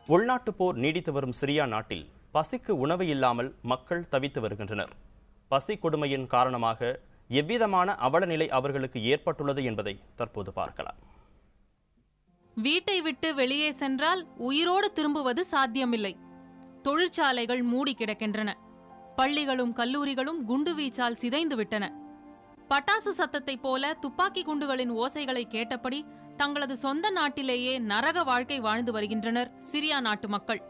உள்நாட்டு போர் நீடித்து வரும் சிரியா நாட்டில் பசிக்கு உணவு இல்லாமல் மக்கள் தவித்து வருகின்றனர். பசி கொடுமையின் காரணமாக எவ்விதமான அவலநிலை அவர்களுக்கு ஏற்பட்டுள்ளது என்பதை தற்போது பார்க்கலாம். வீட்டை விட்டு வெளியே சென்றால் உயிரோடு திரும்புவது சாத்தியமில்லை. தொழிற்சாலைகள் மூடி கிடக்கின்றன. பள்ளிகளும் கல்லூரிகளும் குண்டுவீச்சால் சிதைந்து விட்டன. பட்டாசு சத்தத்தைப் போல துப்பாக்கி குண்டுகளின் ஓசைகளை கேட்டபடி தங்களது சொந்த நாட்டிலேயே நரக வாழ்க்கை வாழ்ந்து வருகின்றனர் சிரியா நாட்டு மக்கள்.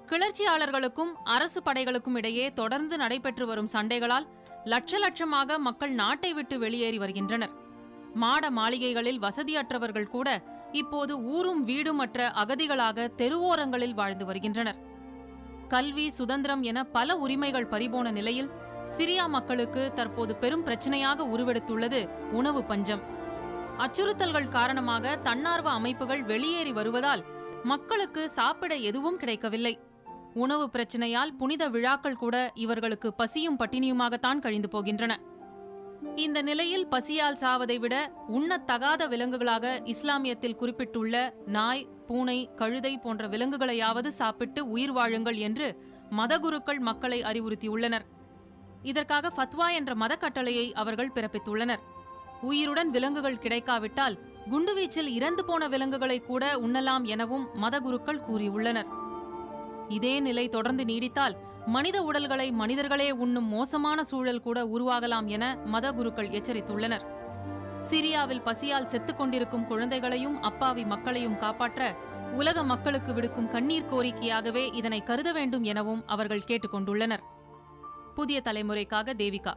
கிளர்ச்சியாளர்களுக்கும் அரசு படைகளுக்கும் இடையே தொடர்ந்து நடைபெற்று வரும் சண்டைகளால் லட்சமாக மக்கள் நாட்டை விட்டு வெளியேறி வருகின்றனர். மாட மாளிகைகளில் வசதியற்றவர்கள் கூட இப்போது ஊரும் வீடுமற்ற அகதிகளாக தெருவோரங்களில் வாழ்ந்து வருகின்றனர். கல்வி, சுதந்திரம் என பல உரிமைகள் பறிபோன நிலையில் சிரியா மக்களுக்கு தற்போது பெரும் பிரச்சனையாக உருவெடுத்துள்ளது உணவு பஞ்சம். அச்சுறுத்தல்கள் காரணமாக தன்னார்வ அமைப்புகள் வெளியேறி வருவதால் மக்களுக்கு சாப்பிட எதுவும் கிடைக்கவில்லை. உணவு பிரச்சனையால் புனித விழாக்கள் கூட இவர்களுக்கு பசியும் பட்டினியுமாகத்தான் கழிந்து போகின்றன. இந்த நிலையில் பசியால் சாவதை விட உண்ணத்தகாத விலங்குகளாக இஸ்லாமியத்தில் குறிப்பிட்டுள்ள நாய், பூனை, கழுதை போன்ற விலங்குகளையாவது சாப்பிட்டு உயிர் வாழுங்கள் என்று மதகுருக்கள் மக்களை அறிவுறுத்தியுள்ளனர். இதற்காக ஃபத்வா என்ற மத கட்டளையை அவர்கள் பிறப்பித்துள்ளனர். உயிருடன் விலங்குகள் கிடைக்காவிட்டால் குண்டுவீச்சில் இறந்து போன விலங்குகளை கூட உண்ணலாம் எனவும் மதகுருக்கள் கூறியுள்ளனர். இதே நிலை தொடர்ந்து நீடித்தால் மனித உடல்களை மனிதர்களே உண்ணும் மோசமான சூழல் கூட உருவாகலாம் என மதகுருக்கள் எச்சரித்துள்ளனர். சிரியாவில் பசியால் செத்துக் கொண்டிருக்கும் குழந்தைகளையும் அப்பாவி மக்களையும் காப்பாற்ற உலக மக்களுக்கு விடுக்கும் கண்ணீர் கோரிக்கையாகவே இதனை கருத வேண்டும் எனவும் அவர்கள் கேட்டுக்கொண்டுள்ளனர். புதிய தலைமுறைக்காக தேவிகா.